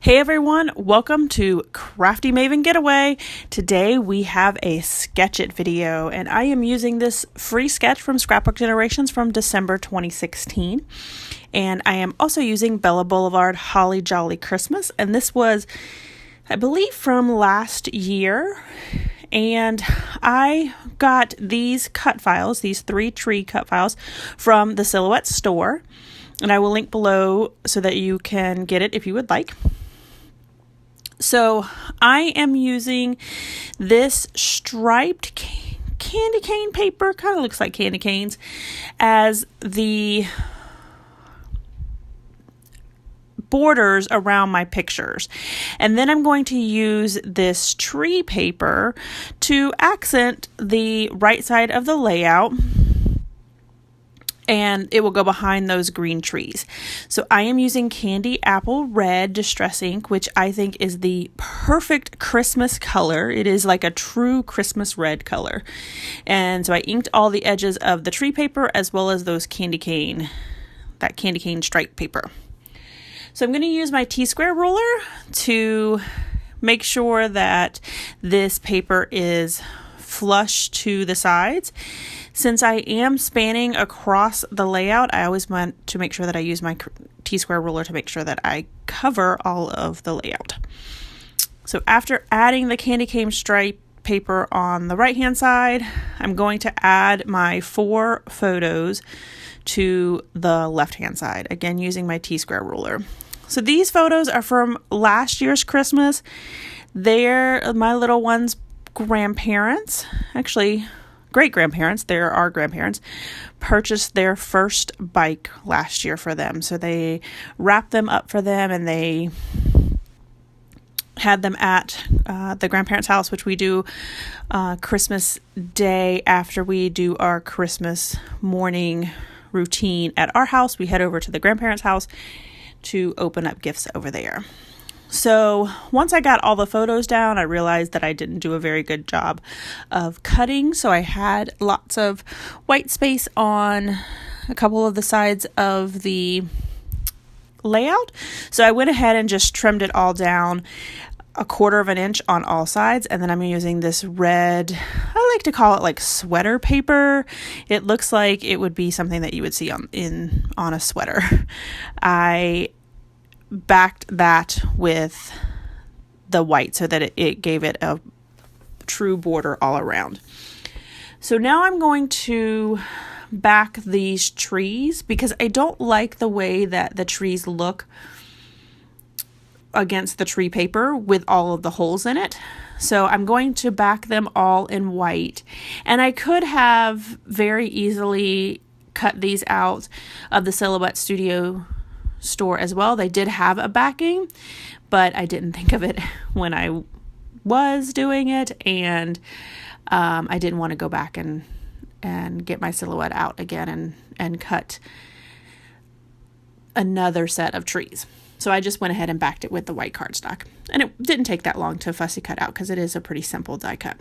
Hey everyone, welcome to Crafty Maven Getaway. Today we have a Sketch It video, and I am using this free sketch from Scrapbook Generations from December 2016. And I am also using Bella Boulevard Holly Jolly Christmas, and this was, I believe, from last year. And I got these cut files, these 3 tree cut files from the Silhouette store, and I will link below so that you can get it if you would like. So I am using this striped candy cane paper, kind of looks like candy canes, as the borders around my pictures. And then I'm going to use this tree paper to accent the right side of the layout, and it will go behind those green trees. So I am using Candy Apple Red Distress Ink, which I think is the perfect Christmas color. It is like a true Christmas red color. And so I inked all the edges of the tree paper as well as those that candy cane stripe paper. So I'm going to use my T-square ruler to make sure that this paper is flush to the sides. Since I am spanning across the layout, I always want to make sure that I use my T-square ruler to make sure that I cover all of the layout. So after adding the candy cane stripe paper on the right hand side, I'm going to add my 4 photos to the left hand side, again using my T-square ruler. So these photos are from last year's Christmas. They're my little one's grandparents, actually great-grandparents, they're our grandparents, purchased their first bike last year for them. So they wrapped them up for them, and they had them at the grandparents' house, which we do Christmas Day. After we do our Christmas morning routine at our house, we head over to the grandparents' house to open up gifts over there. So once I got all the photos down, I realized that I didn't do a very good job of cutting. So I had lots of white space on a couple of the sides of the layout. So I went ahead and just trimmed it all down 1/4 inch on all sides. And then I'm using this red, I like to call it like sweater paper. It looks like it would be something that you would see on a sweater. I backed that with the white so that it gave it a true border all around. So now I'm going to back these trees because I don't like the way that the trees look against the tree paper with all of the holes in it. So I'm going to back them all in white, and I could have very easily cut these out of the Silhouette Studio store as well. They did have a backing, but I didn't think of it when I was doing it, and I didn't want to go back and get my Silhouette out again and cut another set of trees. So I just went ahead and backed it with the white cardstock, and it didn't take that long to fussy cut out because it is a pretty simple die cut.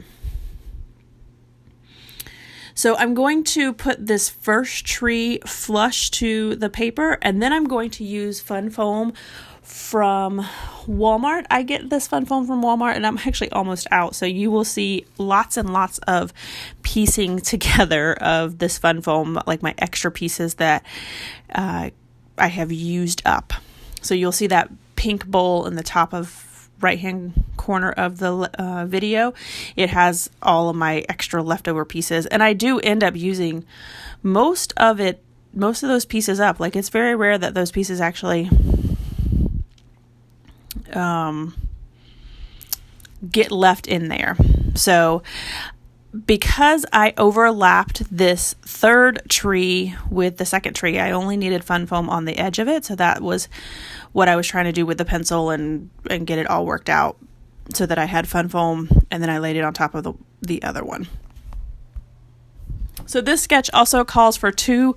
So I'm going to put this first tree flush to the paper, and then I'm going to use fun foam from Walmart. I get this fun foam from Walmart, and I'm actually almost out. So you will see lots and lots of piecing together of this fun foam, like my extra pieces that I have used up. So you'll see that pink bowl in the top of right hand corner of the video. It has all of my extra leftover pieces, and I do end up using most of those pieces up. Like, it's very rare that those pieces actually get left in there. So because I overlapped this 3rd tree with the 2nd tree, I only needed fun foam on the edge of it. So that was what I was trying to do with the pencil and get it all worked out so that I had fun foam, and then I laid it on top of the other one. So this sketch also calls for 2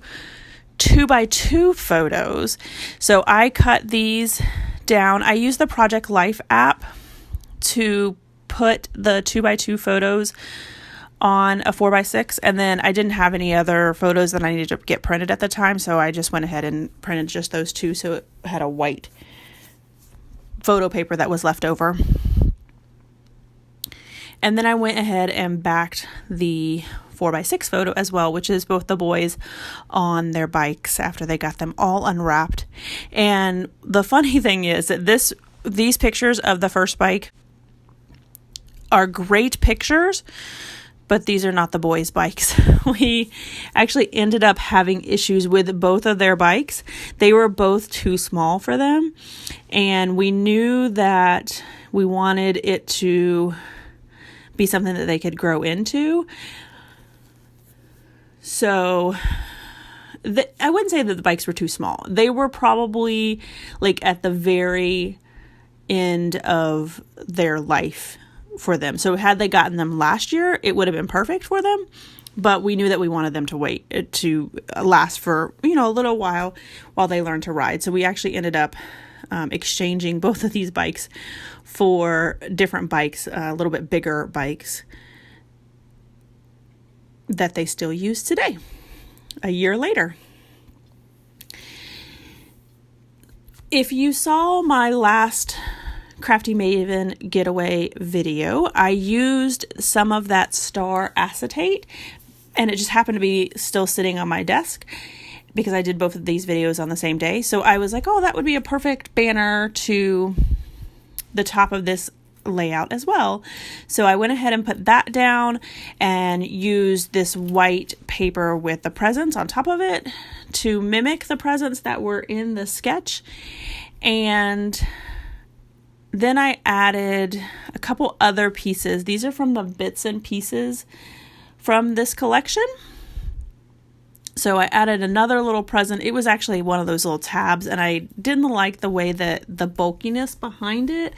2x2 photos. So I cut these down. I use the Project Life app to put the 2x2 photos on a 4x6, and then I didn't have any other photos that I needed to get printed at the time, so I just went ahead and printed just those 2, so it had a white photo paper that was left over. And then I went ahead and backed the 4x6 photo as well, which is both the boys on their bikes after they got them all unwrapped. And the funny thing is that these pictures of the first bike are great pictures, but these are not the boys' bikes. We actually ended up having issues with both of their bikes. They were both too small for them, and we knew that we wanted it to be something that they could grow into. So I wouldn't say that the bikes were too small. They were probably like at the very end of their life for them. So had they gotten them last year, it would have been perfect for them. But we knew that we wanted them to wait to last for, a little while they learned to ride. So we actually ended up exchanging both of these bikes for different bikes, a little bit bigger bikes that they still use today, a year later. If you saw my last Crafty Maven Getaway video, I used some of that star acetate, and it just happened to be still sitting on my desk because I did both of these videos on the same day. So I was like, oh, that would be a perfect banner to the top of this layout as well. So I went ahead and put that down and used this white paper with the presents on top of it to mimic the presents that were in the sketch. And then I added a couple other pieces. These are from the bits and pieces from this collection. So I added another little present. It was actually one of those little tabs, and I didn't like the way that the bulkiness behind it.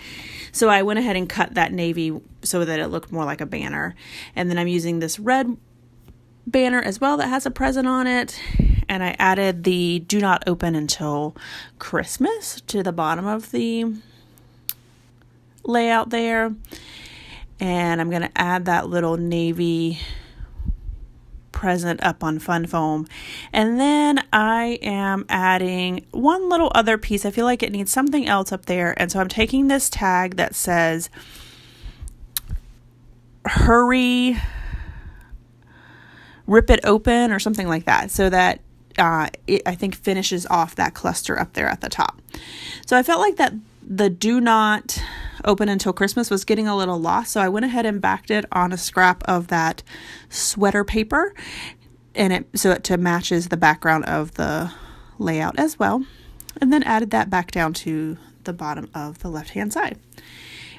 So I went ahead and cut that navy so that it looked more like a banner. And then I'm using this red banner as well that has a present on it. And I added the do not open until Christmas to the bottom of the layout there. And I'm going to add that little navy present up on fun foam. And then I am adding one little other piece. I feel like it needs something else up there. And so I'm taking this tag that says hurry, rip it open or something like that. So that it, I think, finishes off that cluster up there at the top. So I felt like that the do not open until Christmas was getting a little lost. So I went ahead and backed it on a scrap of that sweater paper, and it matches the background of the layout as well. And then added that back down to the bottom of the left-hand side.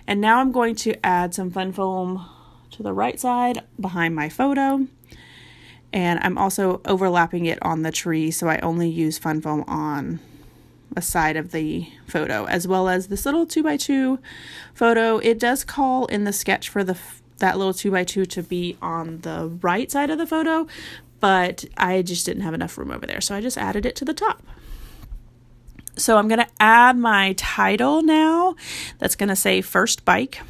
And now I'm going to add some fun foam to the right side behind my photo. And I'm also overlapping it on the tree, so I only use fun foam on a side of the photo, as well as this little 2x2 photo. It does call in the sketch for that little 2x2 to be on the right side of the photo, but I just didn't have enough room over there, so I just added it to the top. So I'm going to add my title now. That's going to say first bike.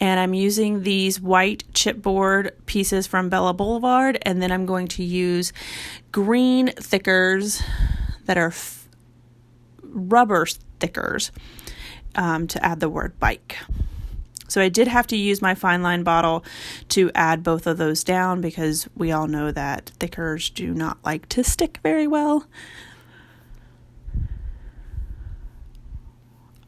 And I'm using these white chipboard pieces from Bella Boulevard, and then I'm going to use green thickers that are rubber stickers to add the word bike. So I did have to use my fine line bottle to add both of those down because we all know that thickers do not like to stick very well.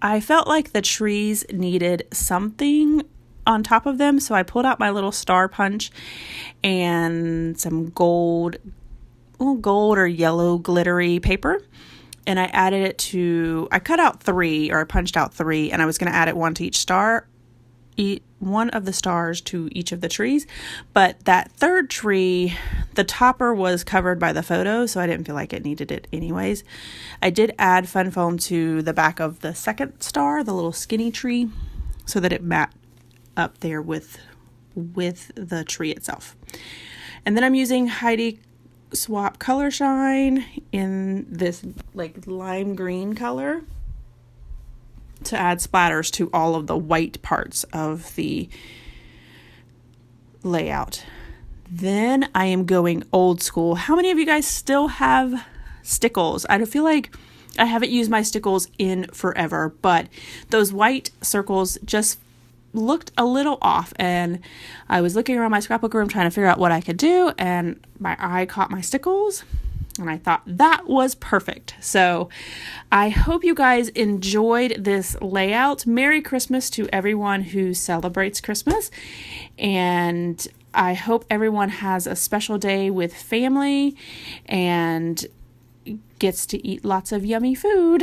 I felt like the trees needed something on top of them, so I pulled out my little star punch and some gold or yellow glittery paper, and I added it to, I cut out 3, or I punched out 3, and I was going to add it one to each star, one of the stars to each of the trees. But that third tree, the topper was covered by the photo, so I didn't feel like it needed it anyways. I did add fun foam to the back of the second star, the little skinny tree, so that it matched up there with the tree itself. And then I'm using Heidi Swap Color Shine in this like lime green color to add splatters to all of the white parts of the layout. Then I am going old school. How many of you guys still have stickles? I feel like I haven't used my stickles in forever, but those white circles just looked a little off, and I was looking around my scrapbook room trying to figure out what I could do, and my eye caught my stickles, and I thought that was perfect. So I hope you guys enjoyed this layout. Merry Christmas to everyone who celebrates Christmas, and I hope everyone has a special day with family and gets to eat lots of yummy food.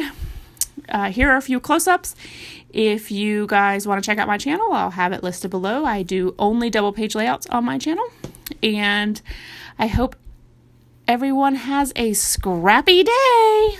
Here are a few close-ups. If you guys want to check out my channel, I'll have it listed below. I do only double page layouts on my channel, and I hope everyone has a scrappy day.